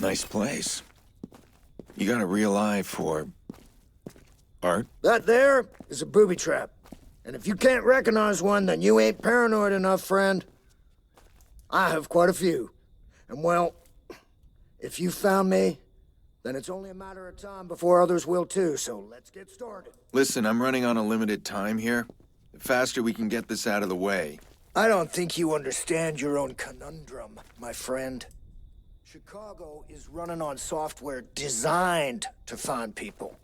Nice place. You got a real eye for... art? That there is a booby trap. And if you can't recognize one, then you ain't paranoid enough, friend. I have quite a few. And well, if you found me, then it's only a matter of time before others will too, so let's get started. Listen, I'm running on a limited time here. The faster we can get this out of the way. I don't think you understand your own conundrum, my friend. Chicago is running on software designed to find people.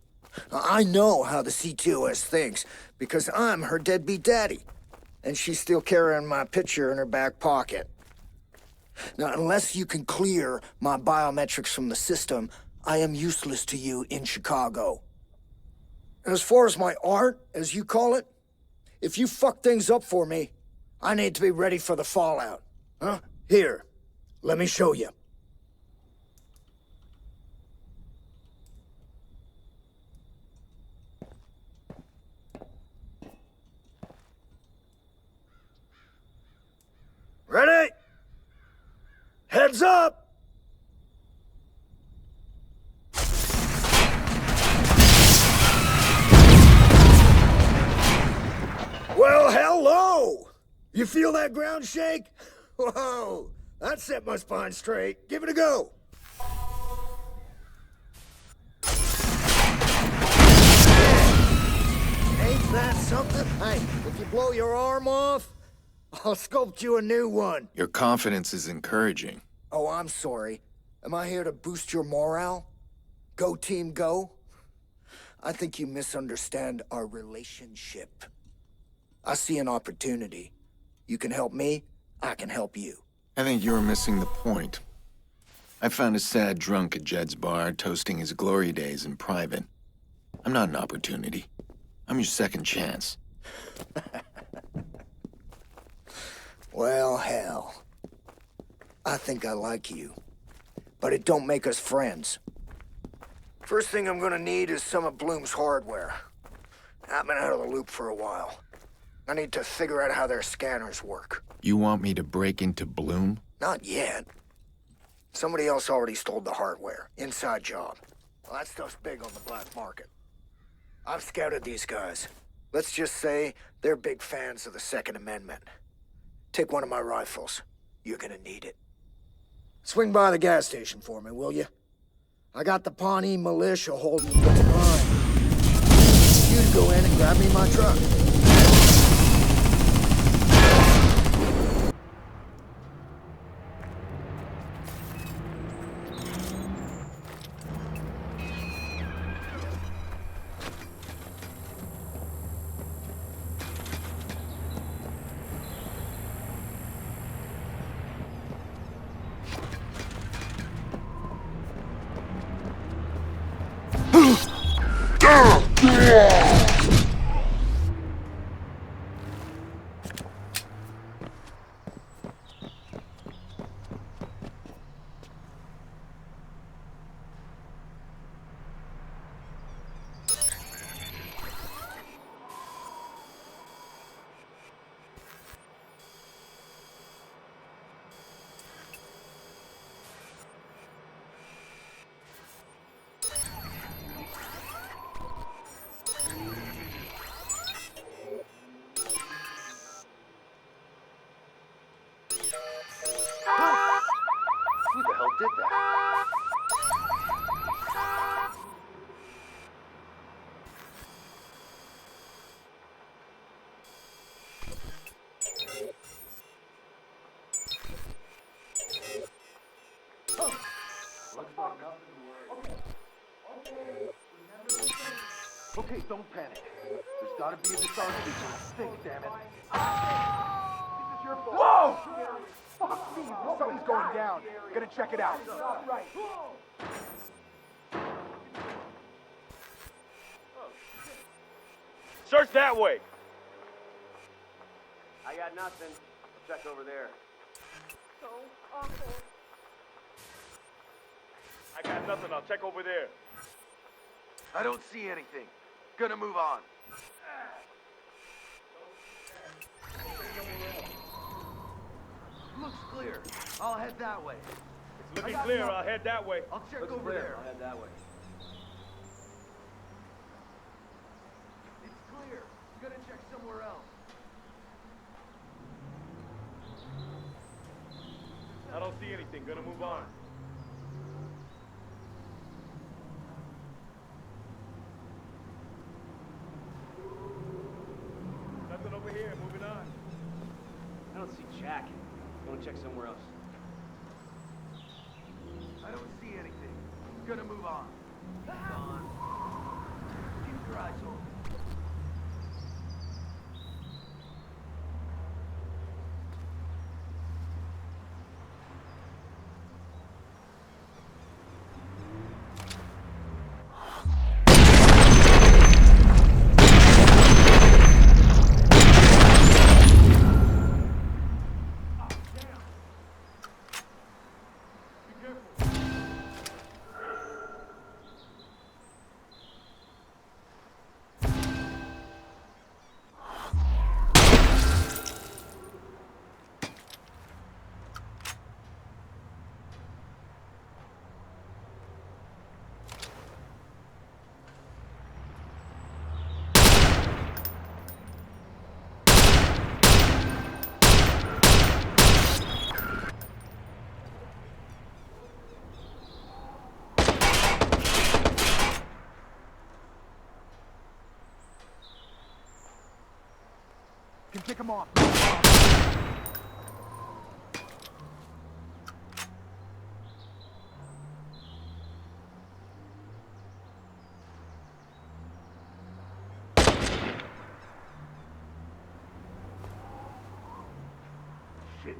I know how the CTOS thinks, because I'm her deadbeat daddy. And she's still carrying my picture in her back pocket. Now, unless you can clear my biometrics from the system, I am useless to you in Chicago. And as far as my art, as you call it, if you fuck things up for me, I need to be ready for the fallout. Huh? Here, let me show you. Ready? Heads up! Well, hello! You feel that ground shake? Whoa, that set my spine straight. Give it a go. Ain't that something? Hey, if you blow your arm off, I'll sculpt you a new one. Your confidence is encouraging. Oh, I'm sorry. Am I here to boost your morale? Go team, go? I think you misunderstand our relationship. I see an opportunity. You can help me, I can help you. I think you're missing the point. I found a sad drunk at Jed's bar toasting his glory days in private. I'm not an opportunity. I'm your second chance. Well, hell. I think I like you. But it don't make us friends. First thing I'm gonna need is some of Bloom's hardware. I've been out of the loop for a while. I need to figure out how their scanners work. You want me to break into Bloom? Not yet. Somebody else already stole the hardware. Inside job. Well, that stuff's big on the black market. I've scouted these guys. Let's just say they're big fans of the Second Amendment. Take one of my rifles. You're gonna need it. Swing by the gas station for me, will you? I got the Pawnee militia holding the line. You to go in and grab me my truck. Who the hell did that? Okay, don't panic. There's gotta be a disarm feature. Think, damn it. This is your fault. Whoa! Fuck me, something's going down. Gonna check it out. Right. Search that way. I got nothing. I'll check over there. So awful. I got nothing. I'll check over there. I don't see anything. Gonna move on. Looks clear. I'll head that way. It's Looking clear, I'll head that way. I'll check over there. I'll head that way. It's clear. Gonna check somewhere else. I don't see anything. Gonna move on. Nothing over here. Moving on. I don't see Jack. I'm gonna check somewhere else. I don't see anything. Gonna move on. Keep your eyes open. Can pick him off. Shit.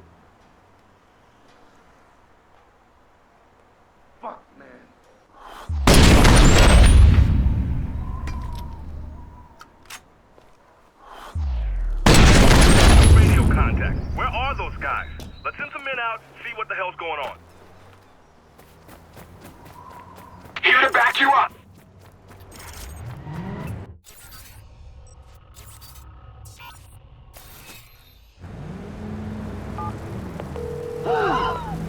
Fuck, man. Radio contact. Where are those guys? Let's send some men out, see what the hell's going on. Here to back you up.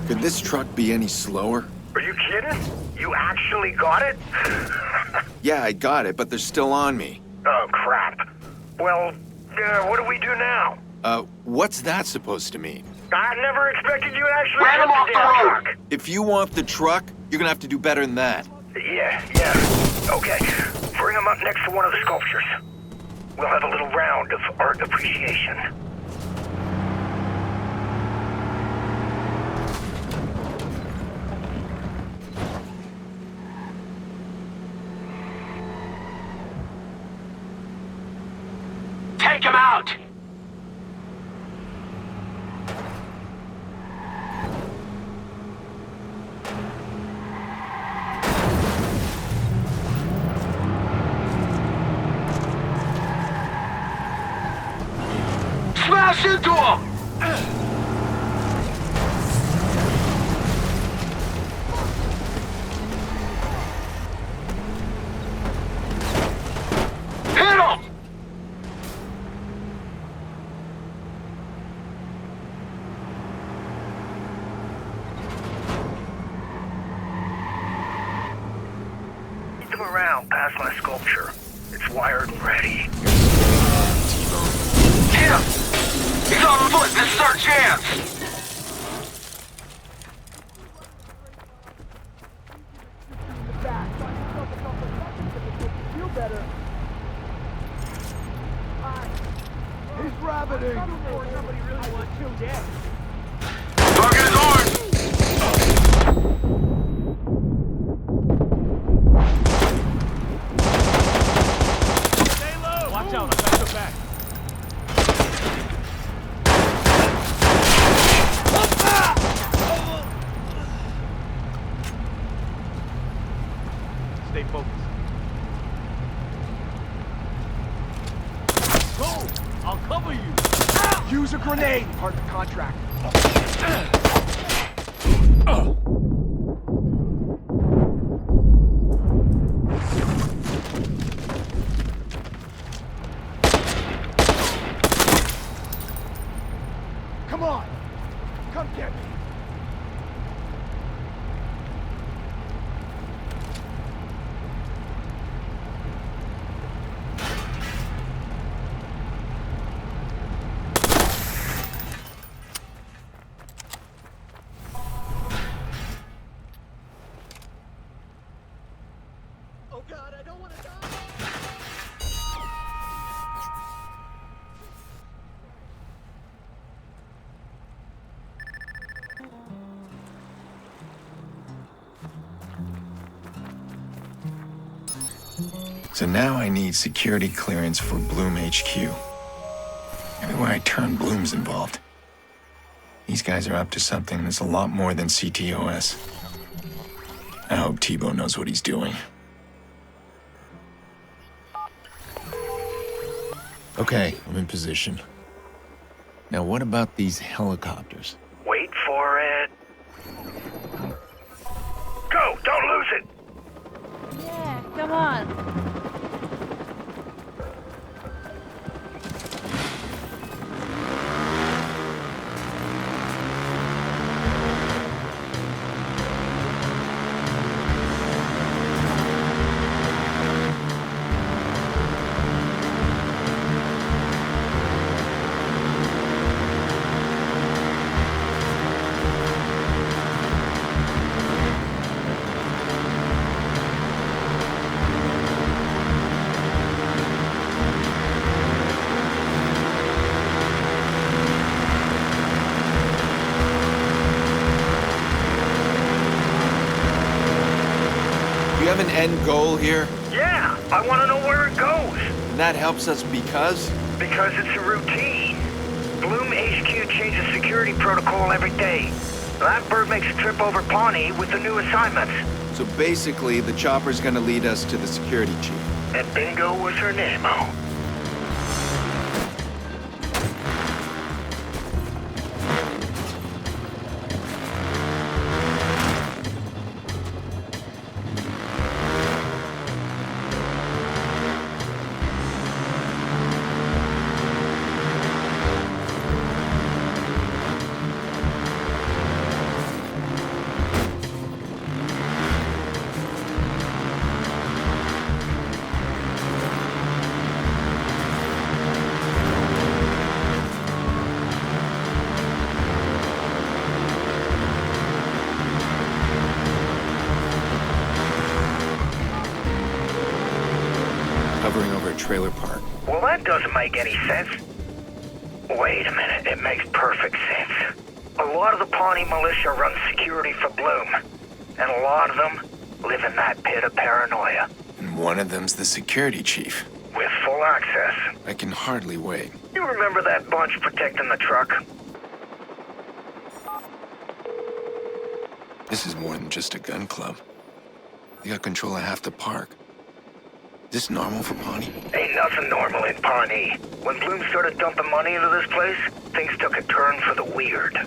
Could this truck be any slower? Are you kidding? You actually got it? Yeah, I got it, but they're still on me. Oh, crap. Well, what do we do now? What's that supposed to mean? I never expected you to actually get off the truck. If you want the truck, you're gonna have to do better than that. Yeah. Okay. Bring him up next to one of the sculptures. We'll have a little round of art appreciation. Take him out! Smash into him! Hit him! Lead them around past my sculpture. It's wired and ready. Hit him! He's on foot! This is our chance! He's rabbiting! Somebody really wants you dead. Target is ours! Stay low! Watch out, I got your back. Stay focused. Go! I'll cover you! Use a grenade! Part of the contract. Come on! Come get me! So now I need security clearance for Bloom HQ. Everywhere I turn, Bloom's involved. These guys are up to something that's a lot more than CTOS. I hope Tebow knows what he's doing. Okay, I'm in position. Now what about these helicopters? Wait for it. Go! Don't lose it! Yeah, come on. You have an end goal here? Yeah, I want to know where it goes. And that helps us because? Because it's a routine. Bloom HQ changes security protocol every day. That bird makes a trip over Pawnee with the new assignments. So basically, the chopper's gonna lead us to the security chief. And bingo was her name-o. Hovering over a trailer park. Well, that doesn't make any sense. Wait a minute, it makes perfect sense. A lot of the Pawnee militia run security for Bloom, and a lot of them live in that pit of paranoia. And one of them's the security chief. With full access. I can hardly wait. You remember that bunch protecting the truck? This is more than just a gun club. They got control of half the park. Is this normal for Pawnee? Ain't nothing normal in Pawnee. When Bloom started dumping money into this place, things took a turn for the weird.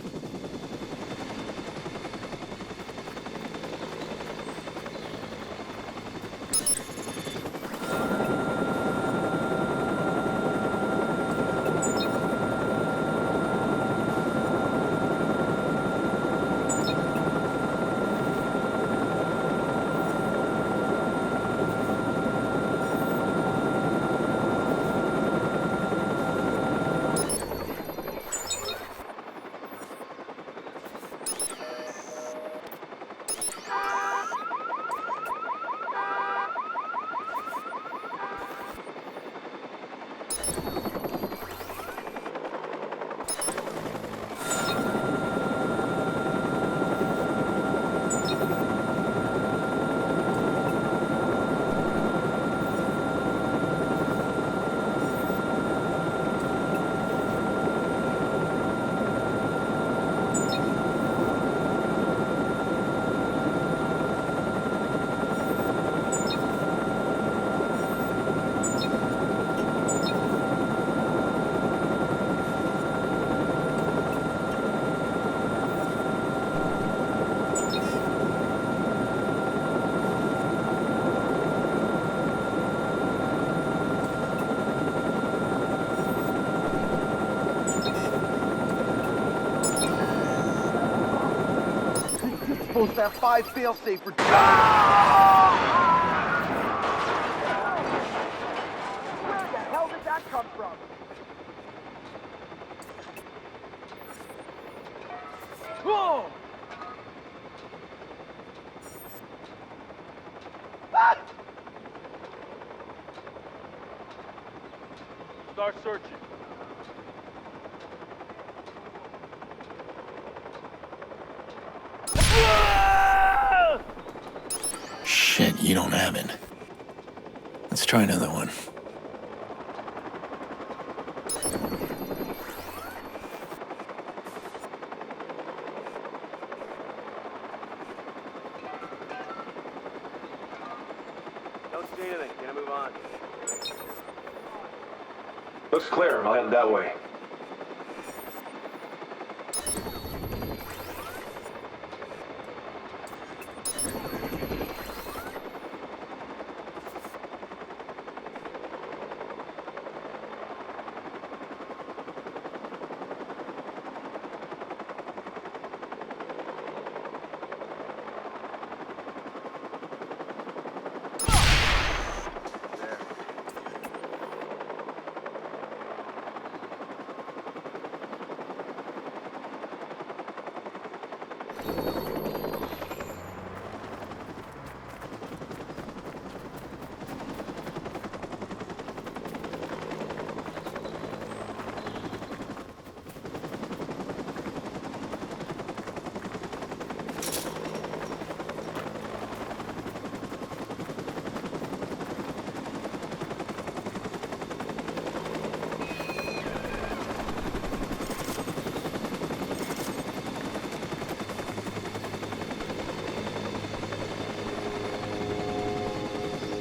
Supposed to have 5 fail-safe for... Where the hell did that come from? Whoa! Ah! Start searching. Shit, you don't have it. Let's try another one. Don't see anything. Gonna move on. Looks clear. I'll head that way.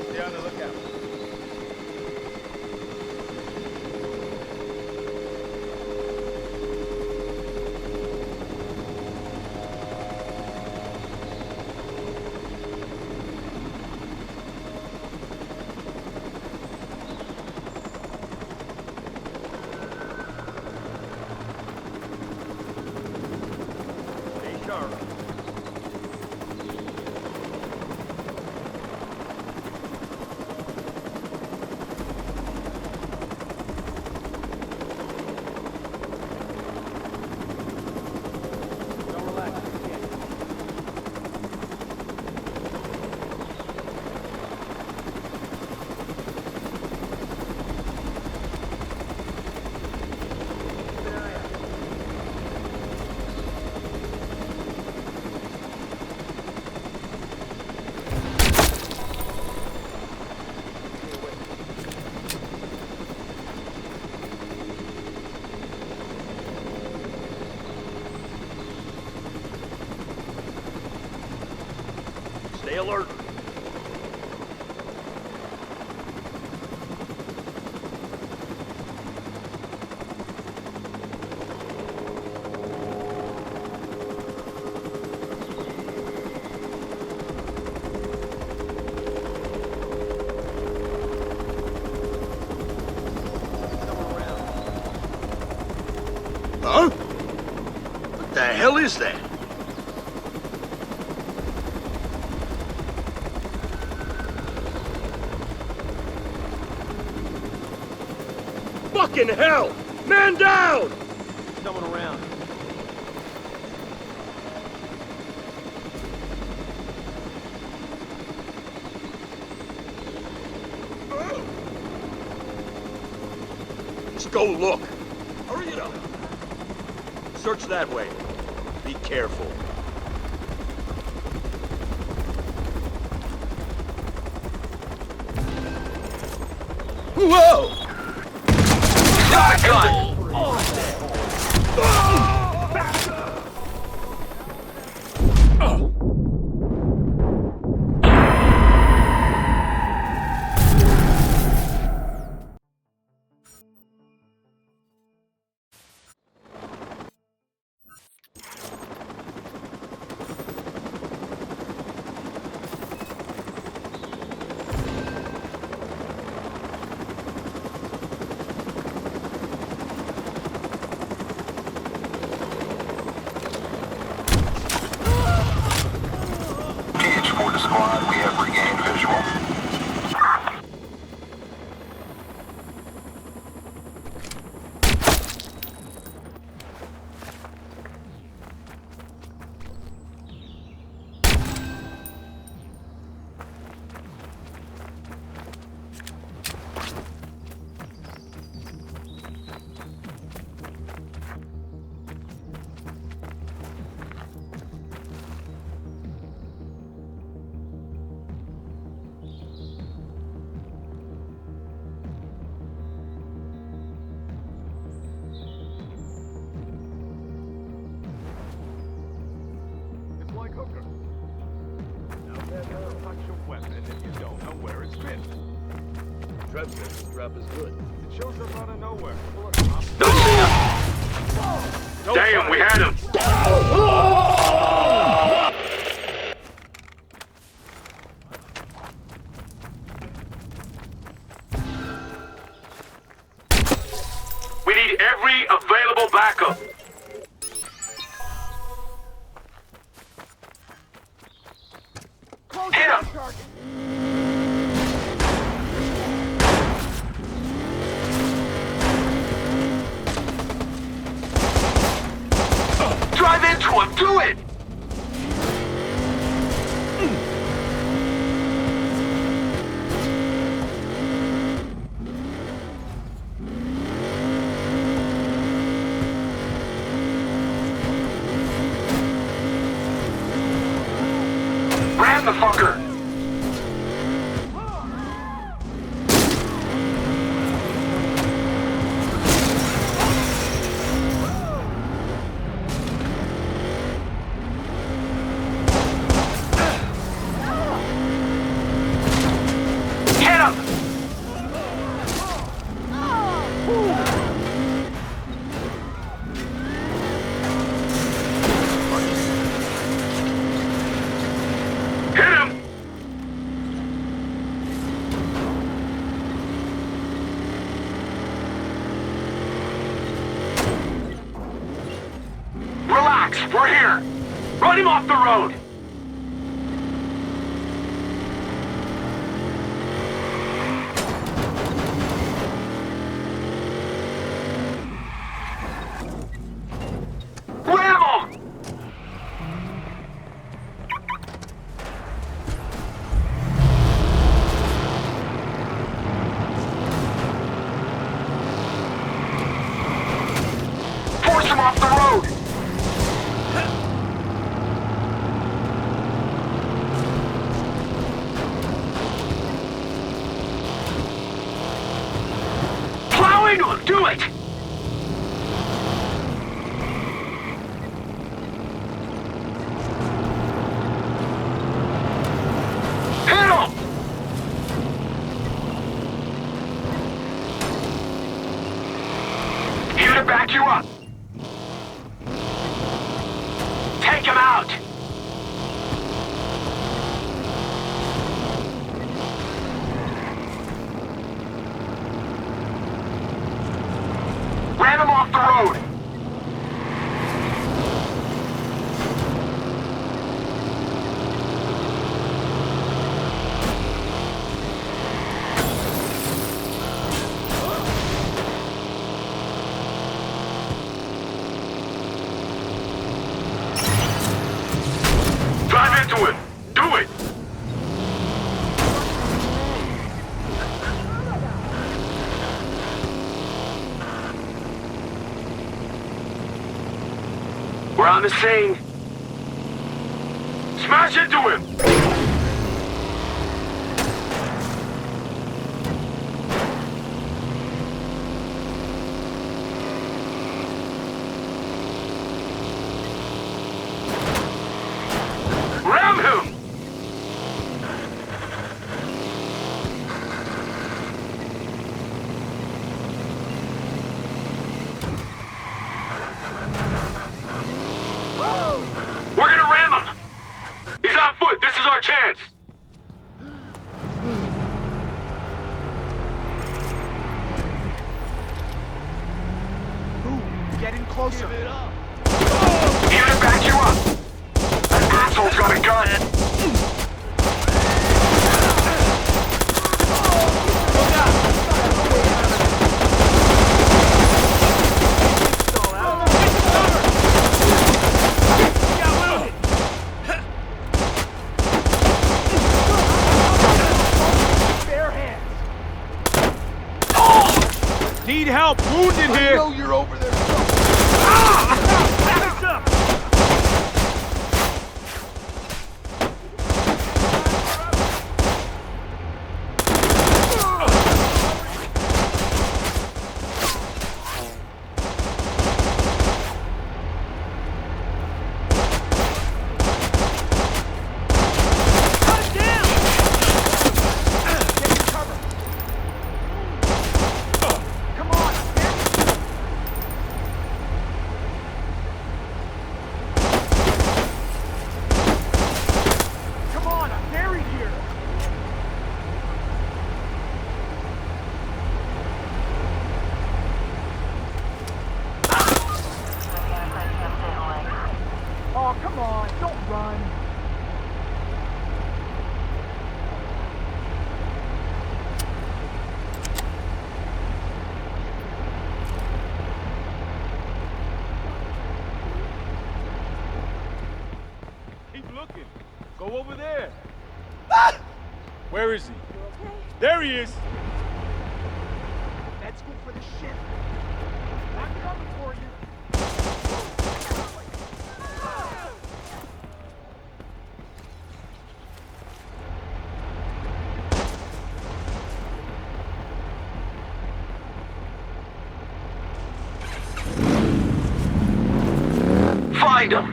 Stay on the lookout. Stay sharp. Don't relax. You can't. Keep an eye out. Stay away. Stay alert. Huh? What the hell is that? Fucking hell! Man down! Someone around. Let's go look. Hurry it up. Search that way. Be careful. Whoa! Joker. Now never touch a weapon if you don't know where it's been. Trev says the strap is good. It shows up out of nowhere. Damn, we had him! We need every available backup. Hit him! Drive into him! Do it! Ram the fucker! Hit him! Hit him! Relax, we're here. Run him off the road. Ram him! Force him off the road! Plow into him! Do it! Hit him! Here to back you up! Take him out! Ram him off the road! Drive into him! Do it! We're on the scene. Smash into him! Ram him! We're gonna ram him! He's on foot! This is our chance! Getting closer. Here to back you up! That asshole's got a gun! Bare hands. Need help! Wounded I here! know you're over there. Hands up! Oh, come on, don't run. Keep looking. Go over there. Where is he? There he is. That's good for the ship. I'm coming for you. Find him!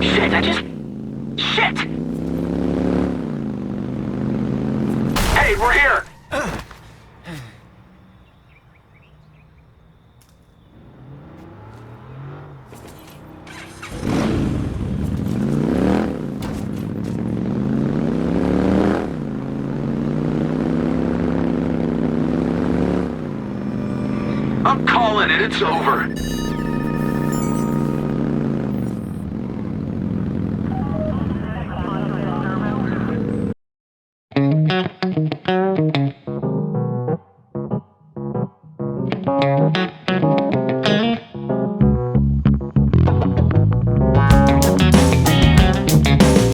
Shit, Shit! Hey, we're here! I'm calling it, it's over.